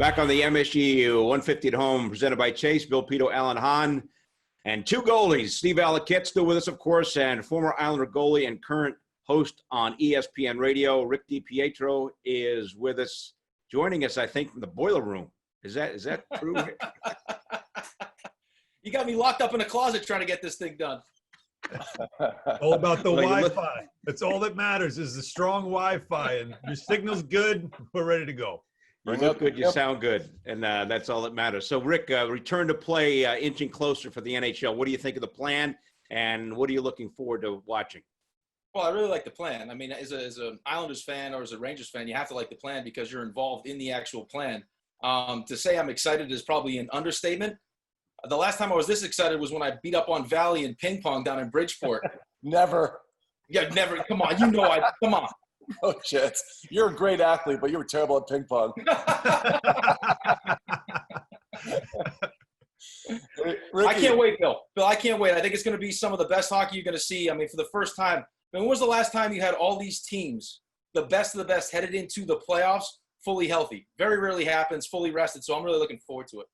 Back on the MSG 150 at home, presented by Chase, Bill Pito, Alan Hahn, and two goalies. Steve VALIQUETTE still with us, of course, and former Islander goalie and current host on ESPN Radio, Rick DiPietro, is with us, joining us, I think, from the boiler room. Is that true, Rick? You got me locked up in a closet trying to get this thing done. All about the Wi-Fi. That's all that matters is the strong Wi-Fi, and your signal's good. We're ready to go. You look good, you sound good, and that's all that matters. So, Rick, return to play inching closer for the NHL. What do you think of the plan, and what are you looking forward to watching? Well, I really like the plan. I mean, as an Islanders fan or as a Rangers fan, you have to like the plan because you're involved in the actual plan. To say I'm excited is probably an understatement. The last time I was this excited was when I beat up on Valley in ping pong down in Bridgeport. Never. Yeah, never. Come on, come on. Oh, shit. You're a great athlete, but you were terrible at ping pong. I can't wait, Bill. Bill, I can't wait. I think it's going to be some of the best hockey you're going to see. I mean, for the first time. I mean, when was the last time you had all these teams, the best of the best, headed into the playoffs fully healthy? Very rarely happens, fully rested. So I'm really looking forward to it.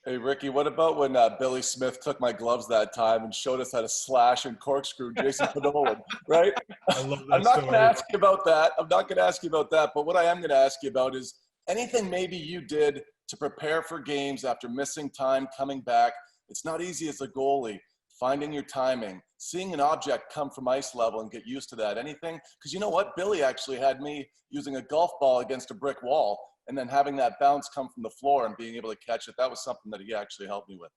Hey, Ricky, what about when Billy Smith took my gloves that time and showed us how to slash and corkscrew Jason Podolak, right? I love that I'm not story. going to ask you about that. I'm not going to ask you about that. But what I am going to ask you about is anything maybe you did to prepare for games after missing time, coming back. It's not easy as a goalie, finding your timing, seeing an object come from ice level and get used to that. Anything? Because you know what? Billy actually had me using a golf ball against a brick wall and then having that bounce come from the floor and being able to catch it. That was something that he actually helped me with.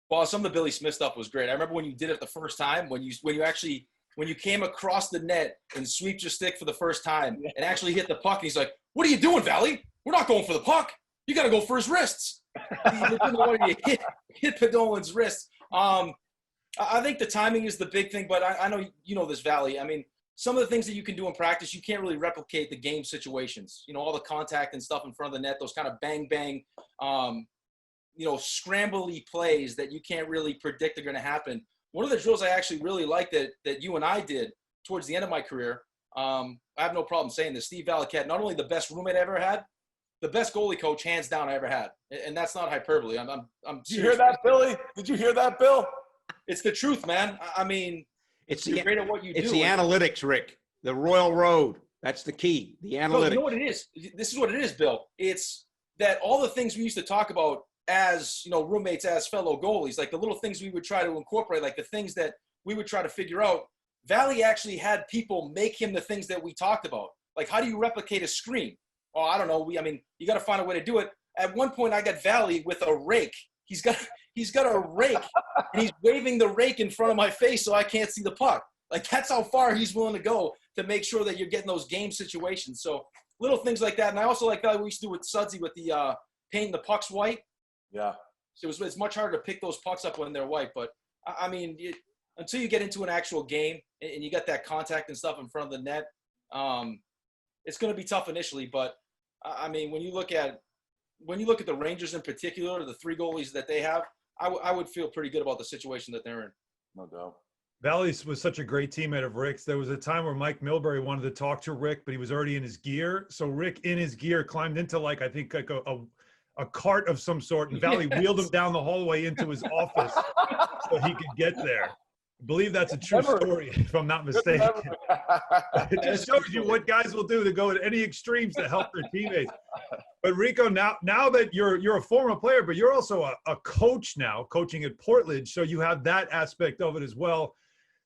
Well, some of the Billy Smith stuff was great. I remember when you did it the first time, when you came across the net and sweeped your stick for the first time and actually hit the puck. And he's like, "What are you doing, Valley? We're not going for the puck. You got to go for his wrists." You hit Podolak's wrists. I think the timing is the big thing, but I know you know this, Valley. I mean, some of the things that you can do in practice, you can't really replicate the game situations. You know, all the contact and stuff in front of the net, those kind of bang, bang, scrambly plays that you can't really predict are going to happen. One of the drills I actually really liked that you and I did towards the end of my career, I have no problem saying this, Steve VALIQUETTE, not only the best roommate I ever had, the best goalie coach, hands down, I ever had. And that's not hyperbole. I'm Did you hear that, Billy? Did you hear that, Bill? It's the truth, man. I mean, you're great at what you do. It's the analytics, Rick. The Royal Road. That's the key. The analytics. No, you know what it is? This is what it is, Bill. It's that all the things we used to talk about as, roommates, as fellow goalies, like the little things we would try to incorporate, like the things that we would try to figure out. Valley actually had people make him the things that we talked about. Like, how do you replicate a screen? Oh, I don't know. You got to find a way to do it. At one point, I got Valley with a rake. He's got a rake, and he's waving the rake in front of my face so I can't see the puck. Like, that's how far he's willing to go to make sure that you're getting those game situations. So little things like that. And I also like that we used to do with Sudsy with the painting the pucks white. Yeah. So it's much harder to pick those pucks up when they're white. But, I mean, until you get into an actual game and you got that contact and stuff in front of the net, it's going to be tough initially. But, I mean, when you look at the Rangers in particular, the three goalies that they have, I would feel pretty good about the situation that they're in. No doubt. Valley was such a great teammate of Rick's. There was a time where Mike Milbury wanted to talk to Rick, but he was already in his gear. So Rick, in his gear, climbed into like a cart of some sort, and Valley wheeled him down the hallway into his office so he could get there. I believe that's a true story, if I'm not mistaken. It just shows you what guys will do to go to any extremes to help their teammates. But Rico, now that you're a former player, but you're also a coach now, coaching at Portland, so you have that aspect of it as well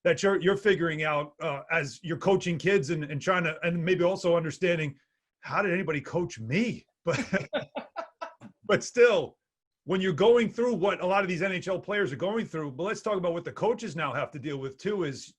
that you're figuring out as you're coaching kids and trying to, and maybe also understanding, how did anybody coach me? But still, when you're going through what a lot of these NHL players are going through, but let's talk about what the coaches now have to deal with too. Is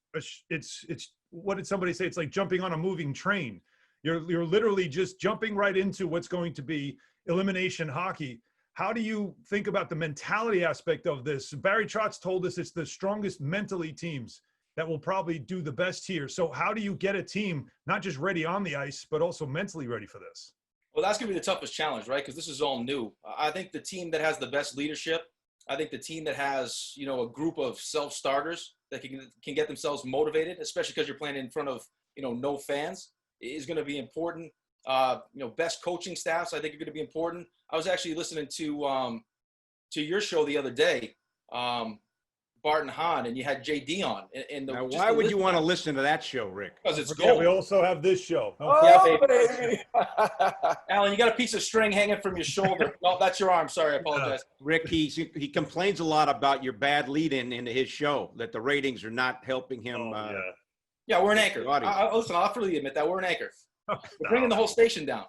it's what did somebody say? It's like jumping on a moving train. You're literally just jumping right into what's going to be elimination hockey. How do you think about the mentality aspect of this? Barry Trotz told us it's the strongest mentally teams that will probably do the best here. So how do you get a team not just ready on the ice, but also mentally ready for this? Well, that's going to be the toughest challenge, right? Because this is all new. I think the team that has the best leadership, I think the team that has, a group of self-starters that can get themselves motivated, especially because you're playing in front of, no fans, is going to be important. best coaching staffs I think are going to be important. I was actually listening to your show the other day, Bart and Hahn, and you had JD on. And now, why would you want to listen to that show, Rick? Because it's Yeah, gold. we also have this show. Yeah, baby. Alan, you got a piece of string hanging from your shoulder. No, that's your arm. Sorry, I apologize. Rick, he complains a lot about your bad lead-in into his show, that the ratings are not helping him. Yeah, we're an anchor. Listen, I'll freely admit that we're an anchor. We're bringing the whole station down.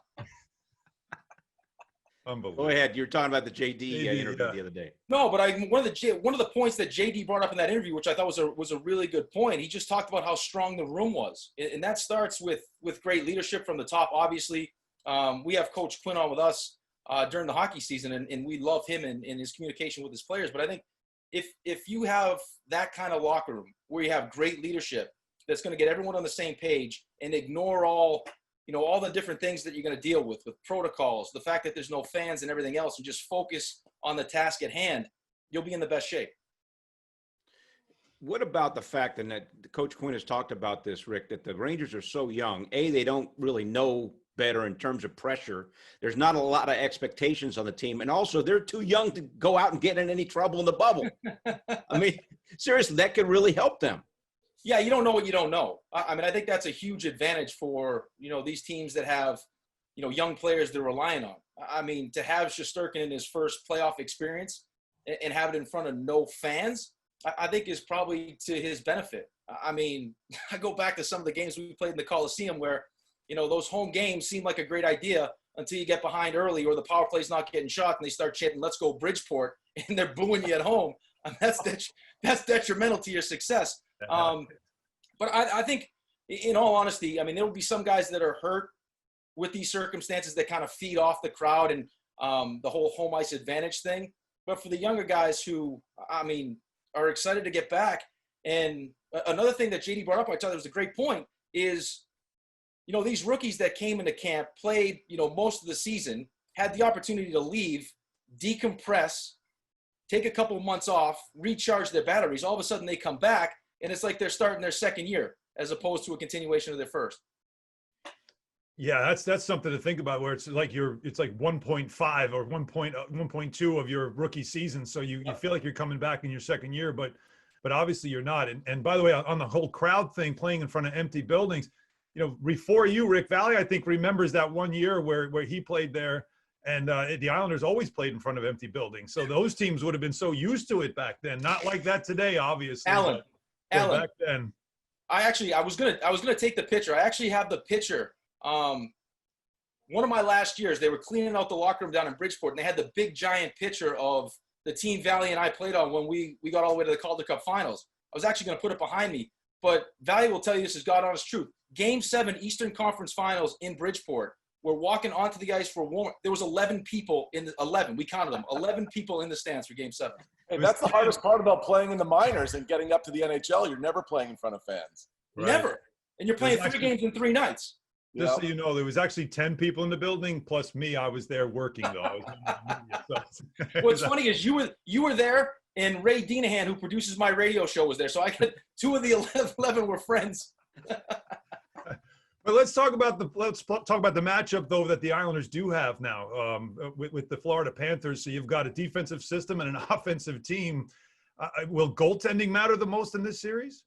Unbelievable. Go ahead. You were talking about the JD interview the other day. No, but one of the points that JD brought up in that interview, which I thought was a really good point. He just talked about how strong the room was, and that starts with great leadership from the top. Obviously, we have Coach Quinn on with us during the hockey season, and we love him and his communication with his players. But I think if you have that kind of locker room where you have great leadership that's going to get everyone on the same page and ignore all the different things that you're going to deal with protocols, the fact that there's no fans and everything else, and just focus on the task at hand, you'll be in the best shape. What about the fact that Coach Quinn has talked about this, Rick, that the Rangers are so young? They don't really know better in terms of pressure. There's not a lot of expectations on the team. And also, they're too young to go out and get in any trouble in the bubble. I mean, seriously, that could really help them. Yeah, you don't know what you don't know. I mean, I think that's a huge advantage for, these teams that have, young players they're relying on. I mean, to have Shesterkin in his first playoff experience and have it in front of no fans, I think is probably to his benefit. I mean, I go back to some of the games we played in the Coliseum where, those home games seem like a great idea until you get behind early or the power play's not getting shot and they start chanting, "Let's go Bridgeport," and they're booing you at home. And that's detrimental to your success. But I think, in all honesty, I mean, there will be some guys that are hurt with these circumstances that kind of feed off the crowd and the whole home ice advantage thing. But for the younger guys who, I mean, are excited to get back. And another thing that JD brought up, I thought it was a great point, is, these rookies that came into camp, played, most of the season, had the opportunity to leave, decompress, take a couple of months off, recharge their batteries. All of a sudden they come back, and it's like they're starting their second year as opposed to a continuation of their first. Yeah, that's something to think about, where it's like 1.5 or 1.2 of your rookie season. So you feel like you're coming back in your second year, but obviously you're not. And by the way, on the whole crowd thing, playing in front of empty buildings, before you, Rick Valley, I think, remembers that one year where he played there, and the Islanders always played in front of empty buildings. So those teams would have been so used to it back then. Not like that today, obviously. Alan, back then. I was gonna take the picture. I actually have the picture. One of my last years, they were cleaning out the locker room down in Bridgeport, and they had the big giant picture of the team Valley and I played on when we got all the way to the Calder Cup Finals. I was actually going to put it behind me, but Valley will tell you this is God honest truth. Game 7 Eastern Conference Finals in Bridgeport. We're walking onto the ice for warm. There was 11 people in the 11. We counted them. 11 people in the stands for Game 7. And that's the hardest part about playing in the minors and getting up to the NHL. You're never playing in front of fans. Right. Never. And you're playing 3 games in 3 nights. Just so you know, there was actually 10 people in the building plus me. I was there working, though. What's funny is you were there, and Ray Deanahan, who produces my radio show, was there. So I got 2 of the 11 were friends. But let's talk about the matchup, though, that the Islanders do have now with the Florida Panthers. So you've got a defensive system and an offensive team. Will goaltending matter the most in this series?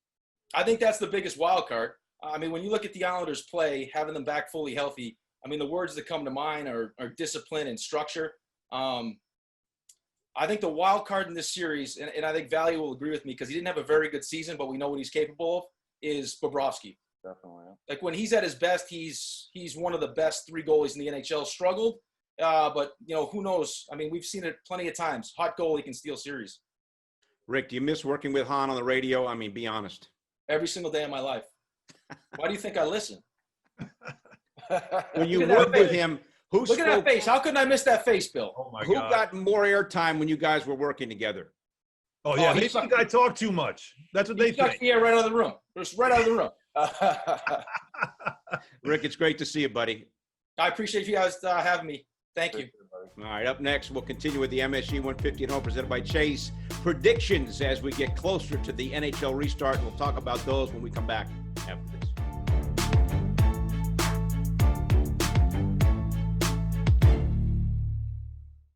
I think that's the biggest wild card. I mean, when you look at the Islanders play, having them back fully healthy, I mean, the words that come to mind are discipline and structure. I think the wild card in this series, and I think Valley will agree with me because he didn't have a very good season, but we know what he's capable of, is Bobrovsky. Definitely. Yeah. Like when he's at his best, he's one of the best 3 goalies in the NHL. Struggled, but who knows? I mean, we've seen it plenty of times. Hot goalie can steal series. Rick, do you miss working with Hahn on the radio? I mean, be honest. Every single day of my life. Why do you think I listen? When you worked with him, look at that face. How couldn't I miss that face, Bill? Oh my who God. got more airtime when you guys were working together? Oh yeah, he they think I talk too much. That's what they sucked think. the air right out of the room. Just right out of the room. Rick, it's great to see you, buddy. I appreciate you guys having me. Thank you. All right, up next, we'll continue with the MSG 150 at home presented by Chase. Predictions as we get closer to the NHL restart. We'll talk about those when we come back after this.